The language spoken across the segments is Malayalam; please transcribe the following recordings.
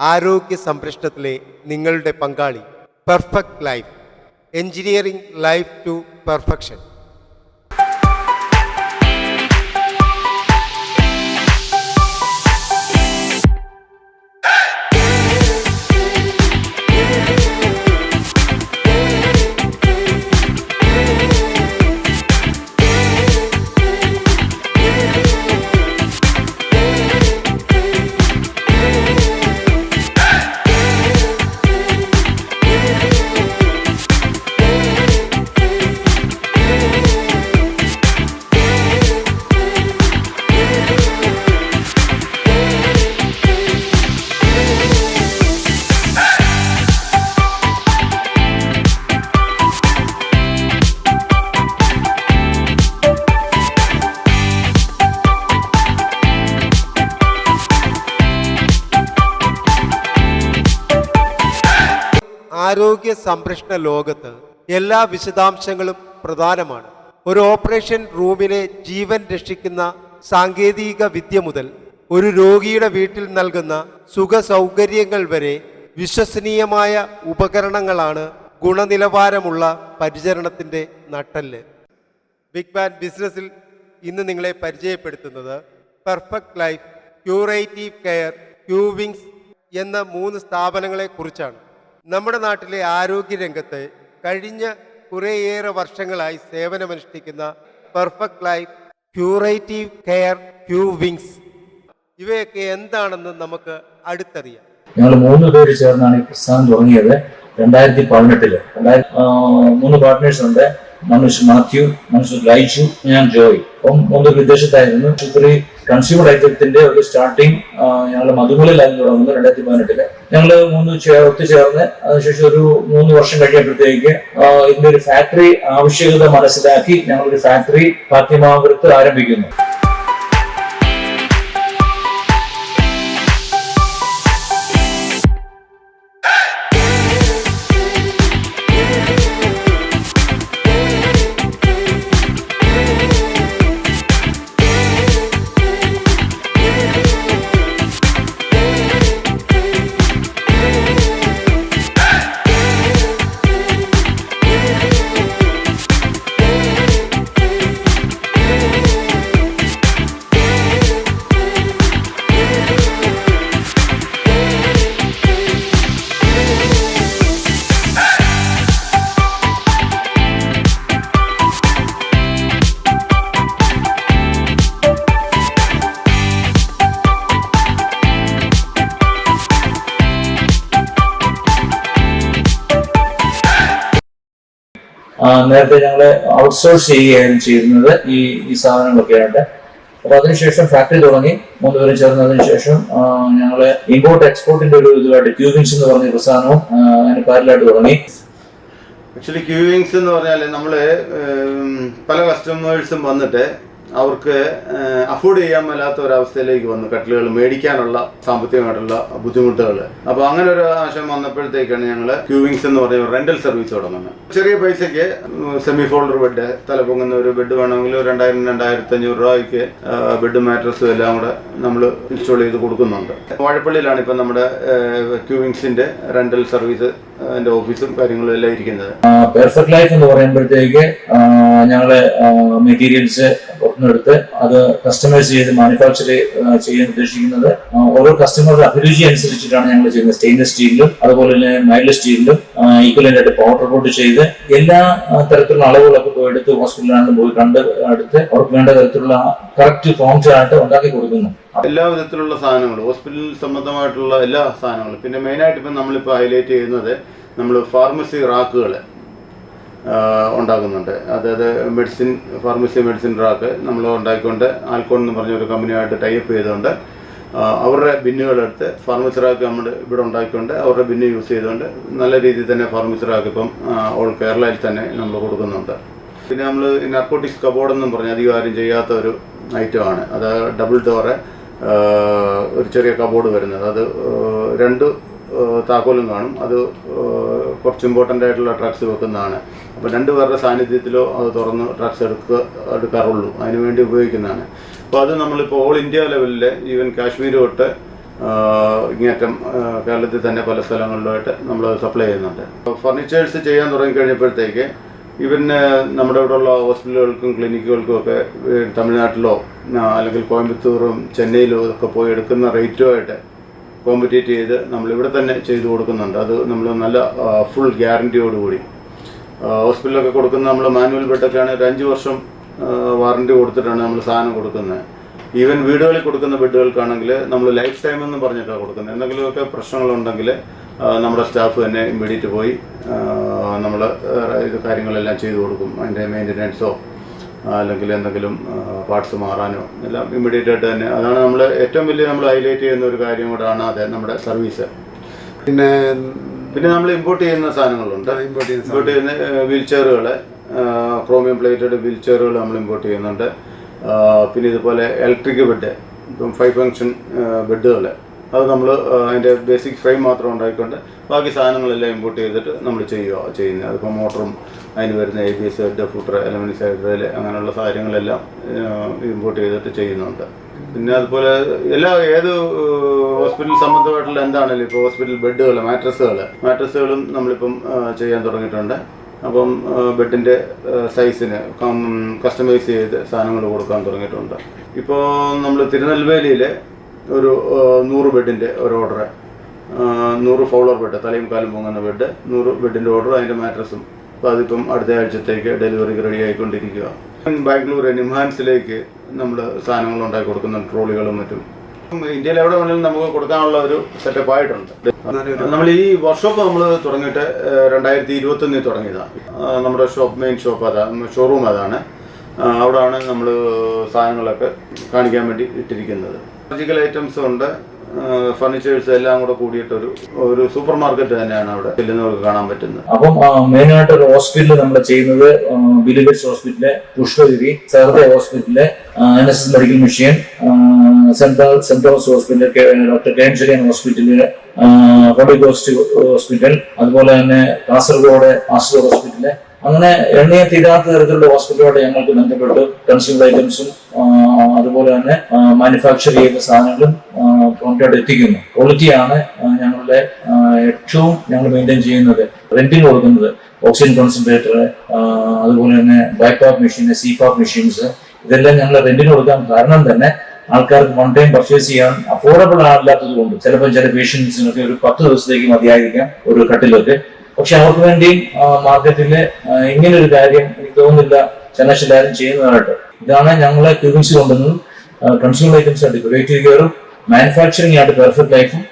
ആരോഗ്യ സംരക്ഷണത്തിലെ നിങ്ങളുടെ പങ്കാളി. Perfect life, engineering life to perfection. ആരോഗ്യ സംരക്ഷണ ലോകത്ത് എല്ലാ വിശദാംശങ്ങളും പ്രധാനമാണ്. ഒരു ഓപ്പറേഷൻ റൂമിനെ ജീവൻ രക്ഷിക്കുന്ന സാങ്കേതിക വിദ്യ മുതൽ ഒരു രോഗിയുടെ വീട്ടിൽ നൽകുന്ന സുഖ സൗകര്യങ്ങൾ വരെ വിശ്വസനീയമായ ഉപകരണങ്ങളാണ് ഗുണനിലവാരമുള്ള പരിചരണത്തിൻ്റെ നട്ടെല്ല്. ബിഗ് ബാൻ ബിസിനസ്സിൽ ഇന്ന് നിങ്ങളെ പരിചയപ്പെടുത്തുന്നത് പെർഫെക്റ്റ് ലൈഫ്, ക്യൂറേറ്റീവ് കെയർ, ക്യൂവിങ്സ് എന്ന 3 സ്ഥാപനങ്ങളെക്കുറിച്ചാണ്. നമ്മുടെ നാട്ടിലെ ആരോഗ്യരംഗത്ത് കഴിഞ്ഞ കുറേയേറെ വർഷങ്ങളായി സേവനമനുഷ്ഠിക്കുന്ന പെർഫെക്റ്റ് ലൈഫ്, ക്യൂറേറ്റീവ് കെയർ, ക്യൂവിങ്സ് ഇവയൊക്കെ എന്താണെന്ന് നമുക്ക് അടുത്തറിയാം. ഞങ്ങൾ 3 പേര് ചേർന്നാണ് ഈ പ്രസ്ഥാനം തുടങ്ങിയത് 2018. 3 പാർട്ട്നേഴ്സ് ഉണ്ട്. മനുഷ്യ മാത്യു, മനുഷ്യ ലൈജു, ഞാൻ ജോയ്. അപ്പം 3 വിദേശത്തായിരുന്നു. ഇത്തിരി കൺസ്യൂമർ ഐറ്റത്തിന്റെ ഒരു സ്റ്റാർട്ടിങ് ഞങ്ങൾ മധുമലയിലായിരുന്നു തുടങ്ങുന്നത് 2018. ഞങ്ങൾ 3 ഒത്തുചേർന്ന് അതിനുശേഷം ഒരു 3 വർഷം കഴിയുമ്പോഴത്തേക്ക് ഇതിന്റെ ഒരു ഫാക്ടറി ആവശ്യകത മനസ്സിലാക്കി ഞങ്ങളൊരു ഫാക്ടറി ഫാത്തിമാപുരത്ത് ആരംഭിക്കുന്നു. നേരത്തെ ഞങ്ങൾ ഔട്ട്സോഴ്സ് ചെയ്യുകയായിരുന്നു ചെയ്യുന്നത് ഈ സാധനങ്ങളൊക്കെ ആയിട്ട്. അപ്പൊ അതിനുശേഷം ഫാക്ടറി തുടങ്ങി 3 പേരും ചേർന്നതിന് ശേഷം ഞങ്ങൾ ഇമ്പോർട്ട് എക്സ്പോർട്ടിന്റെ ഒരു ഇതുമായിട്ട് ക്യൂവിങ്സ് എന്ന് പറഞ്ഞ പ്രസ്ഥാനവും അതിന് പാരലായിട്ട് തുടങ്ങി. ആക്ച്വലി ക്യൂവിങ്സ് എന്ന് പറഞ്ഞാൽ നമ്മൾ പല കസ്റ്റമേഴ്സും വന്നിട്ട് അവർക്ക് അഫോർഡ് ചെയ്യാൻ മേലാത്ത ഒരവസ്ഥയിലേക്ക് വന്നു കട്ടിലുകൾ മേടിക്കാനുള്ള സാമ്പത്തികമായിട്ടുള്ള ബുദ്ധിമുട്ടുകൾ. അപ്പോൾ അങ്ങനെ ഒരു ആശയം വന്നപ്പോഴത്തേക്കാണ് ഞങ്ങൾ ക്യൂവിങ്സ് എന്ന് പറഞ്ഞ റെന്റൽ സർവീസ് തുടങ്ങുന്നത്. ചെറിയ പൈസയ്ക്ക് സെമി ഫോൾഡർ ബെഡ്, തലപ്പൊങ്ങുന്ന ഒരു ബെഡ് വേണമെങ്കിൽ 2000-2500 രൂപയ്ക്ക് ബെഡ് മാട്രസും എല്ലാം കൂടെ നമ്മൾ ഇൻസ്റ്റാൾ ചെയ്ത് കൊടുക്കുന്നുണ്ട്. വാഴപ്പള്ളിയിലാണ് ഇപ്പം നമ്മുടെ ക്യൂവിങ്സിന്റെ റെന്റൽ സർവീസ് അതിന്റെ ഓഫീസും കാര്യങ്ങളും എല്ലാം ഇരിക്കുന്നത്. പെർഫെക്റ്റ് ലൈഫ് എന്ന് പറയുമ്പോഴത്തേക്ക് ഞങ്ങള് മെറ്റീരിയൽസ് പുറത്തുനിന്നെടുത്ത് അത് കസ്റ്റമൈസ് ചെയ്ത് മാനുഫാക്ചർ ചെയ്യാൻ ഉദ്ദേശിക്കുന്നത് ഓരോ കസ്റ്റമറുടെ അഭിരുചി അനുസരിച്ചിട്ടാണ് ഞങ്ങൾ ചെയ്യുന്നത്. സ്റ്റെയിൻലെസ് സ്റ്റീലിലും അതുപോലെ തന്നെ മൈൽഡ് സ്റ്റീലിലും ഈക്വലന്റ് ആയിട്ട് പൗഡർ കോട്ട് ചെയ്ത് എല്ലാ തരത്തിലുള്ള അളവുകളൊക്കെ പോയി എടുത്ത് ഹോസ്പിറ്റലിലാണ് പോയി കണ്ട് എടുത്ത് അവർക്ക് വേണ്ട തരത്തിലുള്ള കറക്റ്റ് ഫോംസ് ആയിട്ട് ഉണ്ടാക്കി കൊടുക്കുന്നു. എല്ലാ വിധത്തിലുള്ള സാധനങ്ങളും, ഹോസ്പിറ്റൽ സംബന്ധമായിട്ടുള്ള എല്ലാ സാധനങ്ങളും. പിന്നെ മെയിനായിട്ട് ഇപ്പം നമ്മളിപ്പോൾ ഹൈലൈറ്റ് ചെയ്യുന്നത് നമ്മൾ ഫാർമസി റാക്കുകൾ ഉണ്ടാക്കുന്നുണ്ട്. അതായത് മെഡിസിൻ റാക്ക് നമ്മൾ ഉണ്ടാക്കിക്കൊണ്ട് ആൽക്കോൺ എന്ന് പറഞ്ഞ ഒരു കമ്പനിയായിട്ട് ടൈപ്പ് ചെയ്തുകൊണ്ട് അവരുടെ ബിന്നുകളെടുത്ത് ഫാർമസി റാക്ക് നമ്മൾ ഇവിടെ ഉണ്ടാക്കിക്കൊണ്ട് അവരുടെ ബിന്ന് യൂസ് ചെയ്തുകൊണ്ട് നല്ല രീതിയിൽ തന്നെ ഫാർമസി റാക്ക് ഇപ്പം ഓൾ കേരളയിൽ തന്നെ നമ്മൾ കൊടുക്കുന്നുണ്ട്. പിന്നെ നമ്മൾ നർക്കോട്ടിക്സ് കബോർഡ് എന്നും പറഞ്ഞ് അധികം ആരും ചെയ്യാത്ത ഒരു ഐറ്റമാണ്. അത് ഡബിൾ ഡോറ് ഒരു ചെറിയ കബോർഡ് വരുന്നത്. അത് 2 താക്കോലും കാണും. അത് കുറച്ച് ഇമ്പോർട്ടൻ്റ് ആയിട്ടുള്ള ഡ്രഗ്സ് വെക്കുന്നതാണ്. അപ്പോൾ 2 പേരുടെ സാന്നിധ്യത്തിലോ അത് തുറന്ന് ഡ്രഗ്സ് എടുക്കാറുള്ളൂ, അതിനുവേണ്ടി ഉപയോഗിക്കുന്നതാണ്. അപ്പോൾ അത് നമ്മളിപ്പോൾ ഓൾ ഇന്ത്യ ലെവലിൽ ഈവൻ കാശ്മീർ തൊട്ട് ഇങ്ങേറ്റം കേരളത്തിൽ തന്നെ പല സ്ഥലങ്ങളിലുമായിട്ട് നമ്മൾ സപ്ലൈ ചെയ്യുന്നുണ്ട്. ഫർണിച്ചേഴ്സ് ചെയ്യാൻ തുടങ്ങിക്കഴിഞ്ഞപ്പോഴത്തേക്ക് ഇവന് നമ്മുടെ ഇവിടെയുള്ള ഹോസ്പിറ്റലുകൾക്കും ക്ലിനിക്കുകൾക്കും ഒക്കെ തമിഴ്നാട്ടിലോ അല്ലെങ്കിൽ കോയമ്പത്തൂറും ചെന്നൈയിലും ഒക്കെ പോയി എടുക്കുന്ന റേറ്റുമായിട്ട് കോമ്പറ്റീറ്റ് ചെയ്ത് നമ്മളിവിടെ തന്നെ ചെയ്തു കൊടുക്കുന്നുണ്ട്. അത് നമ്മൾ നല്ല ഫുൾ ഗ്യാരൻറ്റിയോടുകൂടി ഹോസ്പിറ്റലൊക്കെ കൊടുക്കുന്ന നമ്മൾ മാനുവൽ ബെഡൊക്കെയാണ് ഒരു 5 വർഷം വാറൻറ്റി കൊടുത്തിട്ടാണ് നമ്മൾ സാധനം കൊടുക്കുന്നത്. ഈവൻ വീടുകളിൽ കൊടുക്കുന്ന ബെഡുകൾക്കാണെങ്കിൽ നമ്മൾ ലൈഫ് ടൈം എന്ന് പറഞ്ഞിട്ടാണ് കൊടുക്കുന്നത്. എന്തെങ്കിലുമൊക്കെ പ്രശ്നങ്ങളുണ്ടെങ്കിൽ നമ്മുടെ സ്റ്റാഫ് തന്നെ ഇമ്മീഡിയറ്റ് പോയി നമ്മൾ ഇത് കാര്യങ്ങളെല്ലാം ചെയ്തു കൊടുക്കും. അതിൻ്റെ മെയിൻ്റനൻസോ അല്ലെങ്കിൽ എന്തെങ്കിലും പാർട്സ് മാറാനോ എല്ലാം ഇമ്മീഡിയറ്റ് ആയിട്ട് തന്നെ. അതാണ് നമ്മൾ ഏറ്റവും വലിയ നമ്മൾ ഹൈലൈറ്റ് ചെയ്യുന്ന ഒരു കാര്യം കൂടാണ് അത് നമ്മുടെ സർവീസ്. പിന്നെ നമ്മൾ ഇമ്പോർട്ട് ചെയ്യുന്ന സാധനങ്ങളുണ്ട്. ഇമ്പോർട്ട് ചെയ്യുന്ന വീൽ ചെയറുകൾ, ക്രോമിയം പ്ലേറ്റഡ് വീൽ ചെയറുകൾ നമ്മൾ ഇമ്പോർട്ട് ചെയ്യുന്നുണ്ട്. പിന്നെ ഇതുപോലെ ഇലക്ട്രിക് ബെഡ്, ഇപ്പം 5 ഫംഗ്ഷൻ ബെഡുകൾ, അത് നമ്മൾ അതിൻ്റെ ബേസിക് ഫ്രെയിം മാത്രം ഉണ്ടാക്കിക്കൊണ്ട് ബാക്കി സാധനങ്ങളെല്ലാം ഇമ്പോർട്ട് ചെയ്തിട്ട് നമ്മൾ ചെയ്യുന്നത്. അതിപ്പോൾ മോട്ടറും അതിന് വരുന്ന ABS ഹെഡ്, ഫുട്ടർ, എലമെൻറ്റ്സ്, ഹൈഡ്രയിൽ അങ്ങനെയുള്ള കാര്യങ്ങളെല്ലാം ഇമ്പോർട്ട് ചെയ്തിട്ട് ചെയ്യുന്നുണ്ട്. പിന്നെ അതുപോലെ ഏത് ഹോസ്പിറ്റൽ സംബന്ധമായിട്ടുള്ള എന്താണെങ്കിലും ഇപ്പോൾ ഹോസ്പിറ്റൽ ബെഡുകൾ, മാട്രസുകളും നമ്മളിപ്പം ചെയ്യാൻ തുടങ്ങിയിട്ടുണ്ട്. അപ്പം ബെഡിൻ്റെ സൈസിന് കസ്റ്റമൈസ് ചെയ്ത് സാധനങ്ങൾ കൊടുക്കാൻ തുടങ്ങിയിട്ടുണ്ട്. ഇപ്പോൾ നമ്മൾ തിരുനെൽവേലിയിൽ ഒരു 100 ബെഡിൻ്റെ ഒരു ഓർഡർ, 100 ഫൗളർ ബെഡ്, തലയും കാലും പൊങ്ങുന്ന ബെഡ്, 100 ബെഡിൻ്റെ ഓർഡർ, അതിൻ്റെ മാട്രസും. അപ്പോൾ അതിപ്പം അടുത്ത ആഴ്ചത്തേക്ക് ഡെലിവറിക്ക് റെഡി ആയിക്കൊണ്ടിരിക്കുക. ബാംഗ്ലൂർ നിംഹാൻസിലേക്ക് നമ്മൾ സാധനങ്ങൾ ഉണ്ടാക്കി കൊടുക്കുന്ന ട്രോളികളും മറ്റും ഇന്ത്യയിൽ എവിടെ വേണമെങ്കിലും നമുക്ക് കൊടുക്കാനുള്ള ഒരു സെറ്റപ്പ് ആയിട്ടുണ്ട്. നമ്മൾ ഈ വർക്ക്ഷോപ്പ് നമ്മൾ തുടങ്ങിയിട്ട് 2021 തുടങ്ങിയതാണ്. നമ്മുടെ മെയിൻ ഷോപ്പ് അതാണ്, ഷോറൂം അതാണ്. അവിടെയാണ് നമ്മൾ സാധനങ്ങളൊക്കെ കാണിക്കാൻ വേണ്ടി ഇട്ടിരിക്കുന്നത്. സർജിക്കൽ ഐറ്റംസ് ഉണ്ട്, ഫർണിച്ചേഴ്സ് എല്ലാം കൂടെ കൂടിയിട്ട് ഒരു സൂപ്പർ മാർക്കറ്റ് തന്നെയാണ് അവിടെ ചെല്ലുന്നവർക്ക് കാണാൻ പറ്റുന്നത്. അപ്പം മെയിനായിട്ട് ഒരു ഹോസ്പിറ്റലിൽ നമ്മൾ ചെയ്യുന്നത് ബിലിവേഴ്സ് ഹോസ്പിറ്റലിലെ പുഷ്പഗിരി, സഹൃദയ ഹോസ്പിറ്റലിലെ NSS medical mission, saint Thomas ഹോസ്പിറ്റലിലെ ഡോക്ടർ കെ ചെറിയൻ ഹോസ്പിറ്റലിലെ ഹോളി ഗോസ്റ്റ് ഹോസ്പിറ്റൽ, അതുപോലെ തന്നെ കാസർഗോഡ് ആസ്റ്റർ ഹോസ്പിറ്റലിലെ, അങ്ങനെ എണ്ണയെ തീരാത്ത തരത്തിലുള്ള ഹോസ്പിറ്റലുമായിട്ട് ഞങ്ങൾക്ക് ബന്ധപ്പെട്ട് കൺസ്യൂമർ ഐറ്റംസും അതുപോലെ തന്നെ മാനുഫാക്ചർ ചെയ്യുന്ന സാധനങ്ങളും പ്രോംപ്റ്റായിട്ട് എത്തിക്കുന്നു. ക്വാളിറ്റിയാണ് ഞങ്ങളുടെ ഏറ്റവും ഞങ്ങൾ മെയിൻറ്റെയിൻ ചെയ്യുന്നത്. റെന്റിന് കൊടുക്കുന്നത് ഓക്സിജൻ കോൺസെൻട്രേറ്റർ, അതുപോലെ തന്നെ ബൈപാപ്പ് മെഷീൻ, CPAP മെഷീൻസ്, ഇതെല്ലാം ഞങ്ങൾ റെന്റിന് കൊടുക്കാൻ കാരണം തന്നെ ആൾക്കാർക്ക് വൺ ടൈം പർച്ചേസ് ചെയ്യാൻ അഫോർഡബിൾ ആളില്ലാത്തത് കൊണ്ട് ചിലപ്പോൾ ചില പേഷ്യൻസിനൊക്കെ ഒരു 10 ദിവസത്തേക്ക് മതിയായിരിക്കാം ഒരു കട്ടിലൊക്കെ. പക്ഷെ അവർക്ക് വേണ്ടിയും മാർക്കറ്റില് ഇങ്ങനൊരു കാര്യം എനിക്ക് തോന്നുന്നില്ല ചങ്ങനാശ്ശേരിയിലാരും ചെയ്യുന്നതായിട്ട്. ഇതാണ് ഞങ്ങളെ ക്യൂബിൻസ് കൊണ്ടുവന്നതും കൺസ്യൂമർ ഐറ്റംസ് ആയിട്ട് ക്രിയേറ്റീവ് കെയറും മാനുഫാക്ചറിംഗ് ആയിട്ട് പെർഫെക്റ്റ് ലൈഫും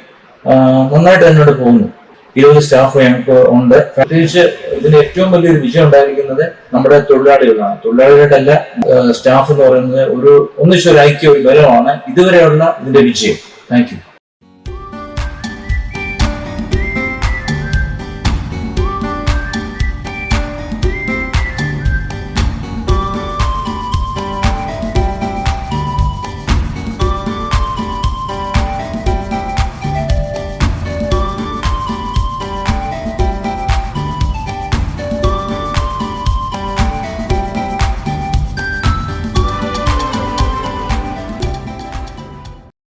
നന്നായിട്ട് തന്നോട് പോകുന്നു. 20 സ്റ്റാഫ് ഞങ്ങൾക്ക് ഉണ്ട്. പ്രത്യേകിച്ച് ഇതിന്റെ ഏറ്റവും വലിയൊരു വിജയം ഉണ്ടായിരിക്കുന്നത് നമ്മുടെ തൊഴിലാളികളാണ്. തൊഴിലാളികളുടെ സ്റ്റാഫ് എന്ന് പറയുന്നത് ഒന്നിച്ചൊരു ഐക്യ, ഒരു ബലമാണ് ഇതുവരെയുള്ള ഇതിന്റെ വിജയം. Thank you.